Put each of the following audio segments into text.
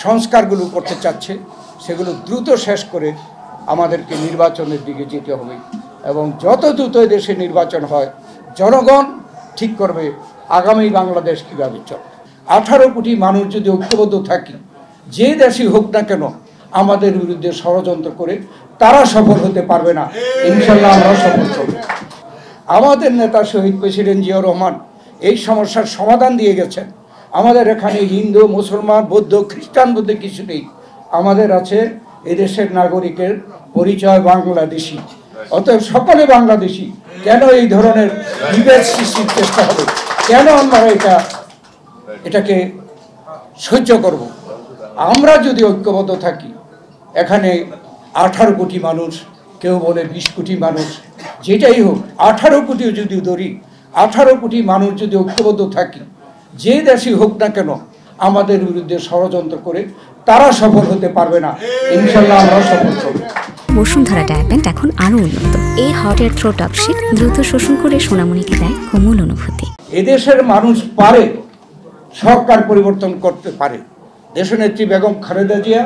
সংস্কারগুলো করতে চাচ্ছে সেগুলো দ্রুত শেষ করে আমাদেরকে নির্বাচনের দিকে যেতে হবে এবং যত দ্রুত দেশে নির্বাচন হয় জনগণ ঠিক করবে আগামী বাংলাদেশ কীভাবে চলে। 18 কোটি মানুষ যদি ঐক্যবদ্ধ থাকি, যে দেশই হোক না কেন আমাদের বিরুদ্ধে ষড়যন্ত্র করে তারা সফল হতে পারবে না। ইনশাল্লাহ আমরা সফল করব। আমাদের নেতা শহীদ প্রেসিডেন্ট জিয়াউর রহমান এই সমস্যার সমাধান দিয়ে গেছেন। আমাদের এখানে হিন্দু, মুসলমান, বৌদ্ধ, খ্রিস্টান বলতে কিছু নেই। আমাদের আছে এদেশের নাগরিকের পরিচয় বাংলাদেশি, অতএব সকলে বাংলাদেশি। কেন এই ধরনের বিভেদ সৃষ্টির চেষ্টা হবে? কেন আমরা এটাকে সহ্য করব? আমরা যদি ঐক্যবদ্ধ থাকি, এখানে 18 কোটি মানুষ, কেউ বলে 20 কোটি মানুষ, যেটাই হোক 18 কোটিও যদি ধরি, 18 কোটি মানুষ যদি ঐক্যবদ্ধ থাকি, যে দেশই হোক না কেন আমাদের বিরুদ্ধে ষড়যন্ত্র করে তারা সফল হতে পারবে না। ইনশাল্লাহ আমরা সফল করব। বসুন্ধরা ডায়াপেন্ট এখন আরো উন্নত। এই হট এয়ার থ্রো টপ শীত দ্রুত শোষণ করে সোনামণিকে দেয় কোমল অনুভূতি। এদেশের মানুষ পারে, সরকার পরিবর্তন করতে পারে। দেশনেত্রী বেগম খালেদা জিয়া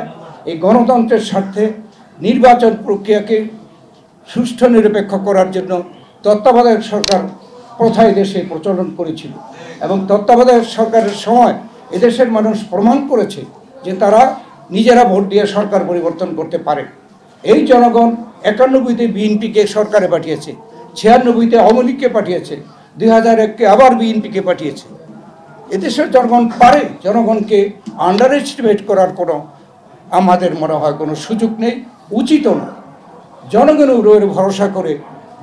এই গণতন্ত্রের স্বার্থে নির্বাচন প্রক্রিয়াকে সুষ্ঠু নিরপেক্ষ করার জন্য তত্ত্বাবধায়ক সরকার প্রথায় দেশে প্রচলন করেছিল এবং তত্ত্বাবধায়ক সরকারের সময় এদেশের মানুষ প্রমাণ করেছে যে তারা নিজেরা ভোট দিয়ে সরকার পরিবর্তন করতে পারে। এই জনগণ 91-তে বিএনপিকে সরকারে পাঠিয়েছে, 96-তে আওয়ামী লীগকে পাঠিয়েছে, 2001-কে আবার বিএনপিকে পাঠিয়েছে। এদেশের জনগণ পারে। জনগণকে আন্ডার এস্টিমেট করার কোনো আমাদের মনে হয় কোনো সুযোগ নেই, উচিতও না। জনগণের উপরে ভরসা করে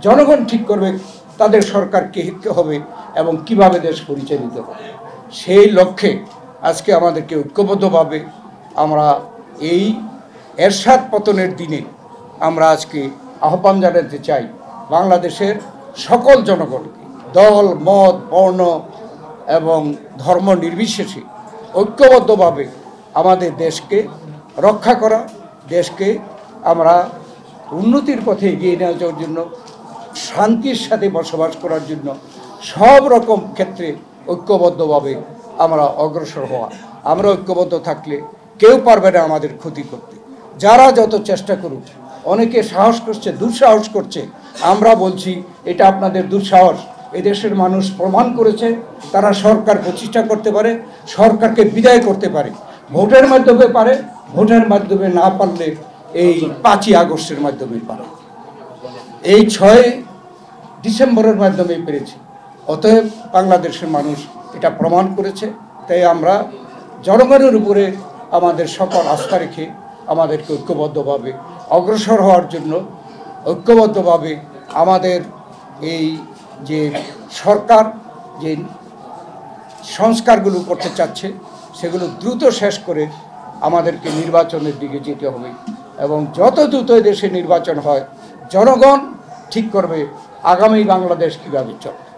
জনগণ ঠিক করবে তাদের সরকার কে হবে এবং কিভাবে দেশ পরিচালিত হবে। সেই লক্ষ্যে আজকে আমাদেরকে ঐক্যবদ্ধভাবে আমরা এই এরশাদ পতনের দিনে আমরা আজকে আহ্বান জানাতে চাই বাংলাদেশের সকল জনগণকে, দল, মত, বর্ণ এবং ধর্ম নির্বিশেষে ঐক্যবদ্ধভাবে আমাদের দেশকে রক্ষা করা, দেশকে আমরা উন্নতির পথে এগিয়ে নেওয়ার জন্য, শান্তির সাথে বসবাস করার জন্য সব রকম ক্ষেত্রে ঐক্যবদ্ধভাবে আমরা অগ্রসর হওয়া। আমরা ঐক্যবদ্ধ থাকলে কেউ পারবে না আমাদের ক্ষতি করতে। যারা যত চেষ্টা করুক, অনেকে সাহস করছে, দুঃসাহস করছে, আমরা বলছি এটা আপনাদের দুঃসাহস। এদেশের মানুষ প্রমাণ করেছে তারা সরকার প্রতিষ্ঠা করতে পারে, সরকারকে বিদায় করতে পারে। ভোটের মাধ্যমে পারে, ভোটের মাধ্যমে না পারলে এই 5ই আগস্টের মাধ্যমে পারে, এই 6 ডিসেম্বরের মাধ্যমে পেরেছে। অতএব বাংলাদেশের মানুষ এটা প্রমাণ করেছে। তাই আমরা জনগণের উপরে আমাদের সকল আস্থা রেখে আমাদেরকে ঐক্যবদ্ধভাবে অগ্রসর হওয়ার জন্য, ঐক্যবদ্ধভাবে আমাদের এই যে সরকার যে সংস্কারগুলো করতে চাচ্ছে সেগুলো দ্রুত শেষ করে আমাদেরকে নির্বাচনের দিকে যেতে হবে এবং যত দ্রুত দেশে নির্বাচন হয় জনগণ ঠিক করবে আগামী বাংলাদেশ কীভাবে চলে।